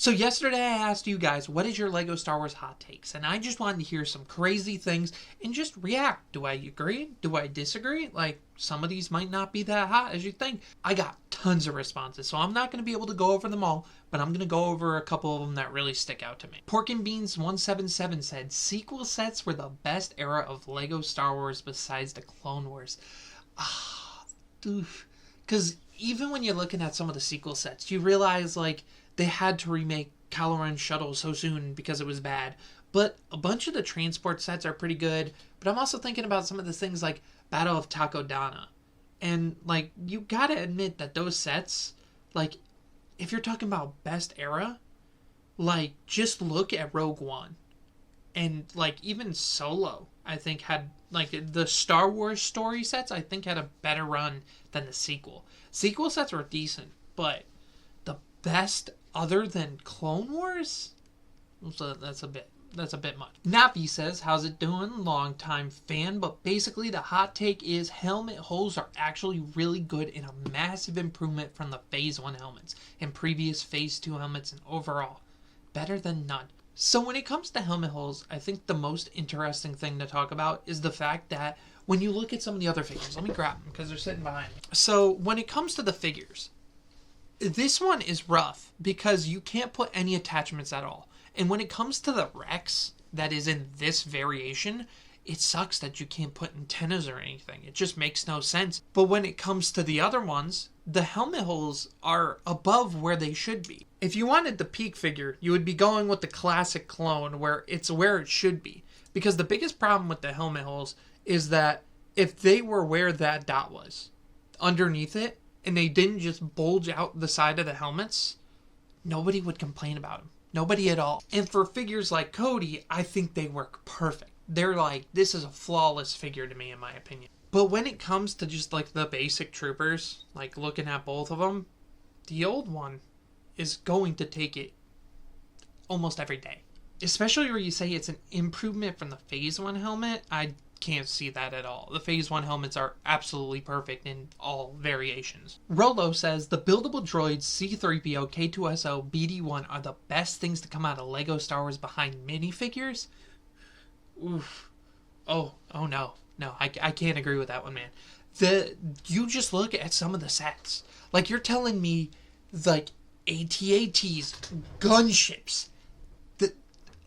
So yesterday I asked you guys, what is your Lego Star Wars hot takes? And I just wanted to hear some crazy things and just react. Do I agree? Do I disagree? Like, some of these might not be that hot as you think. I got tons of responses, so I'm not going to be able to go over them all, but I'm going to go over a couple of them that really stick out to me. Pork and Beans 177 said, sequel sets were the best era of Lego Star Wars besides the Clone Wars. Dude. Because even when you're looking at some of the sequel sets, you realize, like, they had to remake Kylo Ren Shuttle so soon because it was bad. But a bunch of the transport sets are pretty good. But I'm also thinking about some of the things like Battle of Takodana. And, like, you gotta admit that those sets, like, if you're talking about best era, like, just look at Rogue One. And, like, even Solo, I think, had, like, the Star Wars story sets, I think, had a better run than the sequel. Sequel sets were decent, but the best other than Clone Wars? So that's a bit much. Navi says, how's it doing? Long time fan, but basically the hot take is helmet holes are actually really good and a massive improvement from the Phase 1 helmets and previous Phase 2 helmets and overall. Better than none. So when it comes to helmet holes, I think the most interesting thing to talk about is the fact that when you look at some of the other figures, let me grab them because they're sitting behind me. So when it comes to the figures, this one is rough because you can't put any attachments at all. And when it comes to the Rex that is in this variation, it sucks that you can't put antennas or anything. It just makes no sense. But when it comes to the other ones, the helmet holes are above where they should be. If you wanted the peak figure, you would be going with the classic clone where it's where it should be. Because the biggest problem with the helmet holes is that if they were where that dot was, underneath it, and they didn't just bulge out the side of the helmets, nobody would complain about them. Nobody at all. And for figures like Cody, I think they work perfect. They're like, this is a flawless figure to me, in my opinion. But when it comes to just like the basic troopers, like looking at both of them, the old one is going to take it almost every day. Especially where you say it's an improvement from the Phase 1 helmet, I can't see that at all. The Phase 1 helmets are absolutely perfect in all variations. Rolo says, the buildable droids C-3PO, K-2SO, BD-1 are the best things to come out of LEGO Star Wars behind minifigures? Oof. Oh no. No, I can't agree with that one, man. You just look at some of the sets. Like, you're telling me, like, AT-ATs, gunships,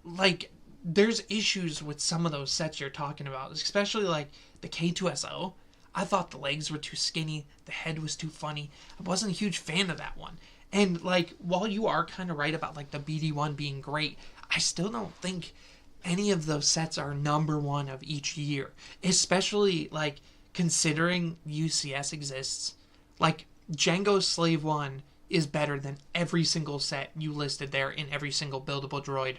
like, there's issues with some of those sets you're talking about, especially like the K2SO. I thought the legs were too skinny, the head was too funny. I wasn't a huge fan of that one. And like, while you are kind of right about like the BD1 being great, I still don't think any of those sets are number one of each year, especially like considering UCS exists. Like, Jango's Slave 1 is better than every single set you listed there in every single buildable droid,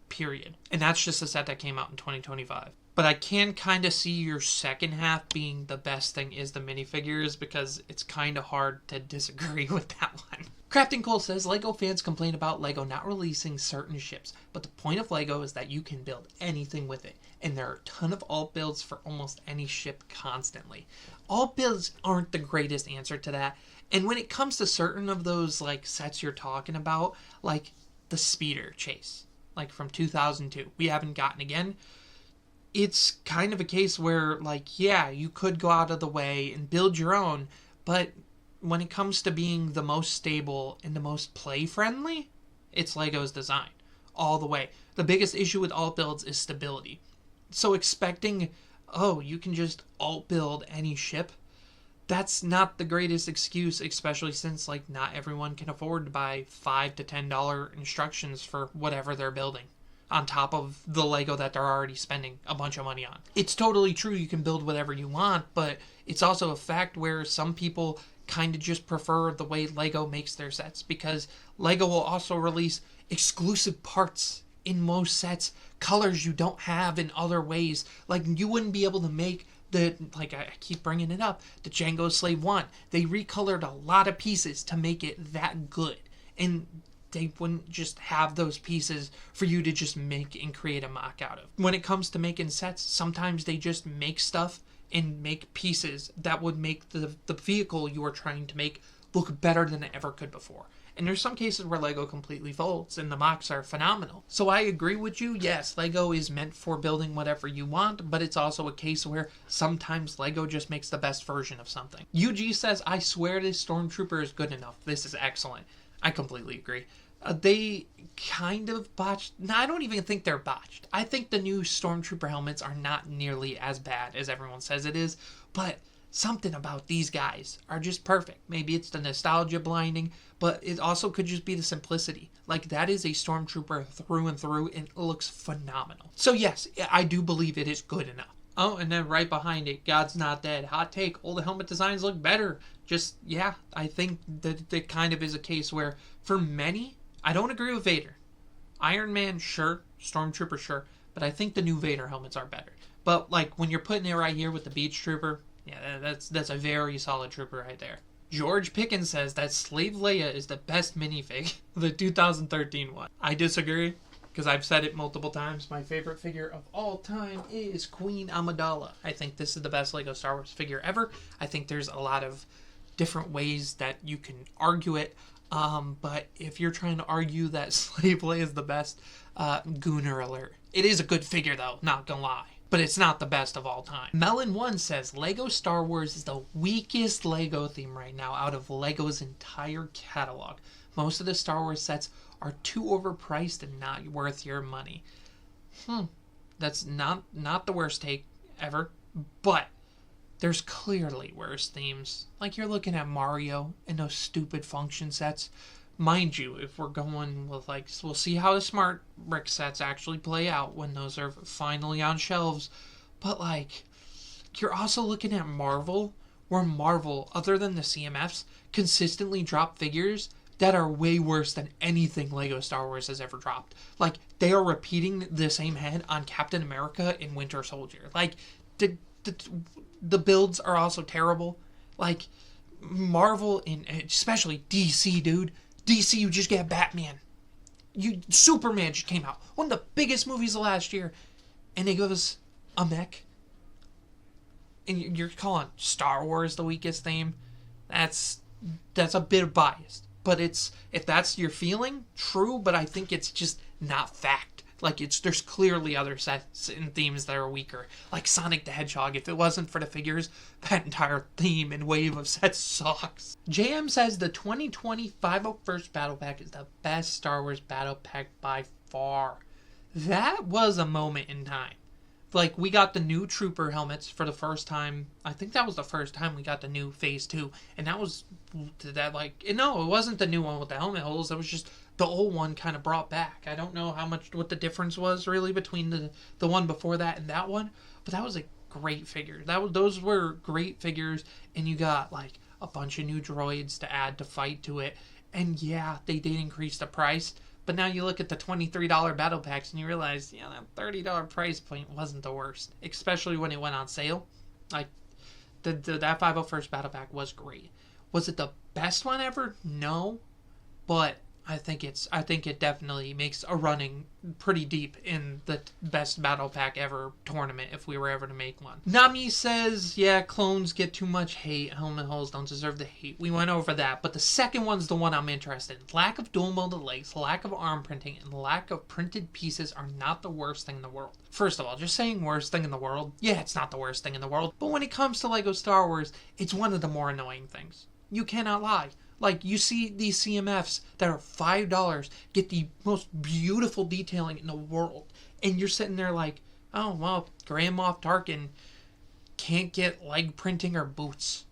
period. And that's just a set that came out in 2025. But I can kind of see your second half being the best thing is the minifigures, because it's kind of hard to disagree with that one. Crafting Cole says, LEGO fans complain about LEGO not releasing certain ships, but the point of LEGO is that you can build anything with it, and there are a ton of alt builds for almost any ship constantly. Alt builds aren't the greatest answer to that, and when it comes to certain of those like sets you're talking about, like the Speeder Chase, like from 2002, we haven't gotten again. It's kind of a case where, like, yeah, you could go out of the way and build your own, but when it comes to being the most stable and the most play-friendly, it's LEGO's design, all the way. The biggest issue with alt builds is stability. So expecting, oh, you can just alt build any ship, that's not the greatest excuse, especially since, like, not everyone can afford to buy $5 to $10 instructions for whatever they're building, on top of the LEGO that they're already spending a bunch of money on. It's totally true you can build whatever you want, but it's also a fact where some people kind of just prefer the way LEGO makes their sets, because LEGO will also release exclusive parts in most sets, colors you don't have in other ways. Like, you wouldn't be able to make like I keep bringing it up, the Jango Slave 1. They recolored a lot of pieces to make it that good, and they wouldn't just have those pieces for you to just make and create a mock out of. When it comes to making sets, sometimes they just make stuff and make pieces that would make the vehicle you are trying to make look better than it ever could before. And there's some cases where Lego completely folds and the mocks are phenomenal. So I agree with you. Yes, Lego is meant for building whatever you want, but it's also a case where sometimes Lego just makes the best version of something. UG says, I swear this Stormtrooper is good enough. This is excellent. I completely agree. They kind of botched. No, I don't even think they're botched. I think the new Stormtrooper helmets are not nearly as bad as everyone says it is, but something about these guys are just perfect. Maybe it's the nostalgia blinding, but it also could just be the simplicity. Like, that is a Stormtrooper through and through, and it looks phenomenal. So yes, I do believe it is good enough. Oh, and then right behind it, God's Not Dead. Hot take, all the helmet designs look better. Just, yeah, I think that it kind of is a case where, for many, I don't agree with Vader. Iron Man, sure. Stormtrooper, sure. But I think the new Vader helmets are better. But, like, when you're putting it right here with the Beach Trooper, yeah, that's a very solid trooper right there. George Pickens says that Slave Leia is the best minifig, the 2013 one. I disagree, because I've said it multiple times. My favorite figure of all time is Queen Amidala. I think this is the best Lego Star Wars figure ever. I think there's a lot of different ways that you can argue it. But if you're trying to argue that Slave Leia is the best, Gooner alert. It is a good figure though, not gonna lie. But it's not the best of all time. Melon1 says, Lego Star Wars is the weakest Lego theme right now out of Lego's entire catalog. Most of the Star Wars sets are too overpriced and not worth your money. That's not the worst take ever, but there's clearly worse themes. Like, you're looking at Mario and those stupid function sets. Mind you, if we're going with, like, we'll see how the smart brick sets actually play out when those are finally on shelves. But, like, you're also looking at Marvel, where Marvel, other than the CMFs, consistently drop figures that are way worse than anything Lego Star Wars has ever dropped. Like, they are repeating the same head on Captain America and Winter Soldier. Like, the builds are also terrible. Like, Marvel, and especially DC, dude. DC, you just get Batman. Superman just came out. One of the biggest movies of last year. And they give us a mech. And you're calling Star Wars the weakest theme? That's a bit biased. But if that's your feeling, true, but I think it's just not fact. Like, there's clearly other sets and themes that are weaker. Like Sonic the Hedgehog. If it wasn't for the figures, that entire theme and wave of sets sucks. JM says the 2020 501st Battle Pack is the best Star Wars Battle Pack by far. That was a moment in time. Like, we got the new Trooper helmets for the first time. I think that was the first time we got the new Phase 2. And that was, no, it wasn't the new one with the helmet holes. That was just the old one kind of brought back. I don't know what the difference was really between the one before that and that one. But that was a great figure. Those were great figures. And you got, like, a bunch of new droids to add to fight to it. And yeah, they did increase the price. But now you look at the $23 battle packs and you realize, yeah, that $30 price point wasn't the worst. Especially when it went on sale. Like, that 501st battle pack was great. Was it the best one ever? No. But I think it definitely makes a running pretty deep in the best battle pack ever tournament if we were ever to make one. Nami says, yeah, clones get too much hate. Helmet holes don't deserve the hate. We went over that, but the second one's the one I'm interested in. Lack of dual molded legs, lack of arm printing, and lack of printed pieces are not the worst thing in the world. First of all, just saying worst thing in the world, yeah, it's not the worst thing in the world, but when it comes to Lego Star Wars, it's one of the more annoying things. You cannot lie. Like, you see these CMFs that are $5, get the most beautiful detailing in the world, and you're sitting there like, oh, well, Grand Moff Tarkin can't get leg printing or boots.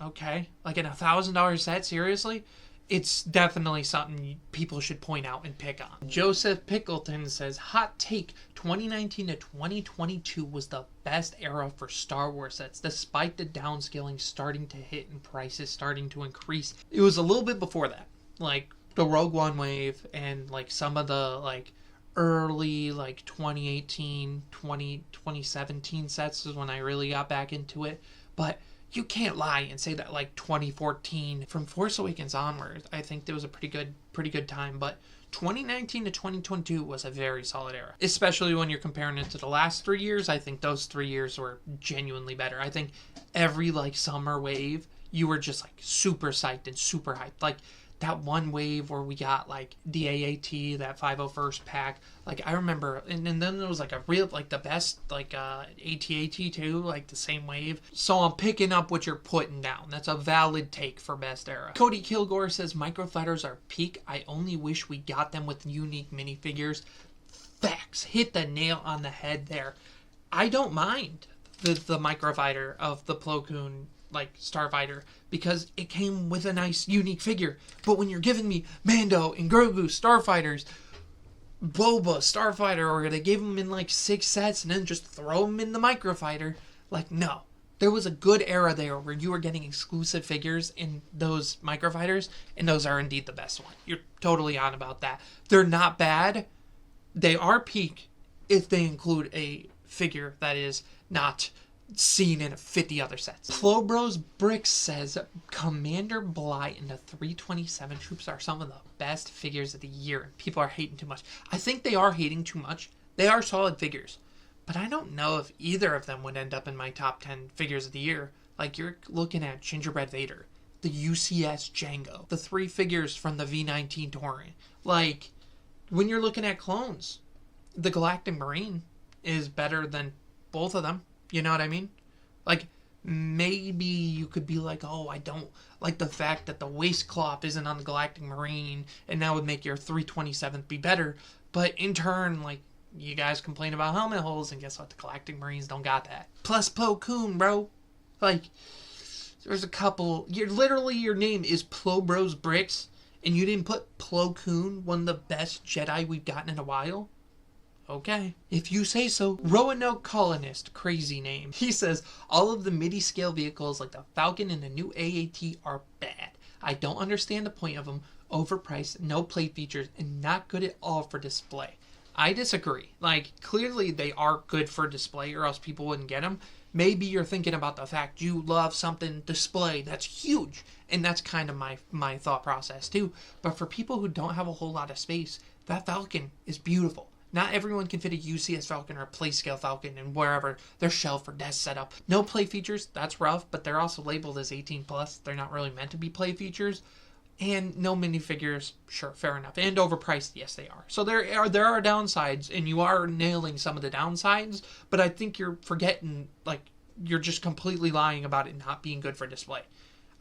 Okay? Like, in a $1,000 set, seriously? It's definitely something people should point out and pick on. Joseph Pickleton says, hot take, 2019 to 2022 was the best era for Star Wars sets, despite the downscaling starting to hit and prices starting to increase. It was a little bit before that, like the Rogue One wave and like some of the like early like 2018, 2017 sets is when I really got back into it. But you can't lie and say that like 2014 from Force Awakens onward, I think there was a pretty good time. But 2019 to 2022 was a very solid era, especially when you're comparing it to the last 3 years. I think those 3 years were genuinely better. I think every like summer wave, you were just like super psyched and super hyped. Like that one wave where we got like the AAT, that 501st pack. Like I remember, and then there was like a real, like the best, like AT-AT too, like the same wave. So I'm picking up what you're putting down. That's a valid take for best era. Cody Kilgore says microfighters are peak. I only wish we got them with unique minifigures. Facts. Hit the nail on the head there. I don't mind the microfighter of the Plo Koon, like Starfighter, because it came with a nice unique figure. But when you're giving me Mando and Grogu Starfighters, Boba Starfighter, or they gave them in like 6 sets and then just throw them in the microfighter, like, no. There was a good era there where you were getting exclusive figures in those microfighters, and those are indeed the best one. You're totally on about that. They're not bad. They are peak if they include a figure that is not seen in 50 other sets. Plobros Bricks says Commander Blight and the 327 troops are some of the best figures of the year. People are hating too much. I think they are hating too much. They are solid figures, but I don't know if either of them would end up in my top 10 figures of the year. Like, you're looking at Gingerbread Vader, the UCS Django, the 3 figures from the V19 Touring. Like, when you're looking at clones, the Galactic Marine is better than both of them. You know what I mean? Like, maybe you could be like, oh, I don't like the fact that the waist cloth isn't on the Galactic Marine, and that would make your 327th be better. But in turn, like, you guys complain about helmet holes, and guess what? The Galactic Marines don't got that. Plus Plo Koon, bro. Like, there's a couple. Your name is Plobros Bricks, and you didn't put Plo Koon, one of the best Jedi we've gotten in a while? Okay, if you say so. Roanoke Colonist, crazy name. He says, all of the midi-scale vehicles like the Falcon and the new AAT are bad. I don't understand the point of them. Overpriced, no play features, and not good at all for display. I disagree. Like, clearly they are good for display or else people wouldn't get them. Maybe you're thinking about the fact you love something display that's huge. And that's kind of my thought process too. But for people who don't have a whole lot of space, that Falcon is beautiful. Not everyone can fit a UCS Falcon or a Playscale Falcon and wherever they're shelved for desk setup. No play features, that's rough, but they're also labeled as 18+. They're not really meant to be play features. And no minifigures, sure, fair enough. And overpriced, yes they are. So there are downsides, and you are nailing some of the downsides, but I think you're forgetting, like, you're just completely lying about it not being good for display.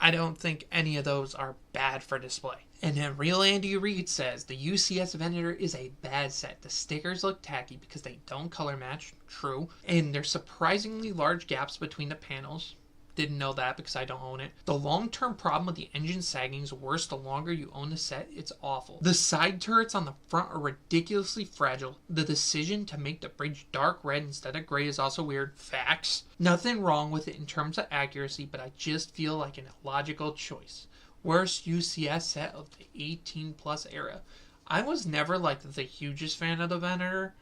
I don't think any of those are bad for display. And then Real Andy Reid says, the UCS Venator is a bad set. The stickers look tacky because they don't color match. True. And there's surprisingly large gaps between the panels. Didn't know that because I don't own it. The long-term problem with the engine sagging is worse the longer you own the set. It's awful. The side turrets on the front are ridiculously fragile. The decision to make the bridge dark red instead of gray is also weird. Facts. Nothing wrong with it in terms of accuracy, but I just feel like an illogical choice. Worst UCS set of the 18+ era. I was never like the hugest fan of the Venator,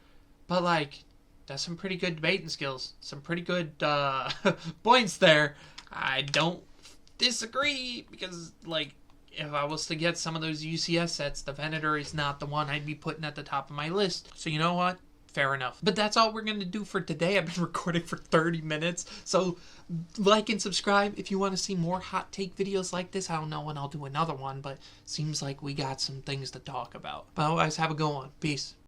but like, that's some pretty good debating skills. Some pretty good points there. I don't disagree because, like, if I was to get some of those UCS sets, the Venator is not the one I'd be putting at the top of my list. So you know what? Fair enough. But that's all we're going to do for today. I've been recording for 30 minutes. So like and subscribe if you want to see more hot take videos like this. I don't know when I'll do another one, but seems like we got some things to talk about. But otherwise, have a good one. Peace.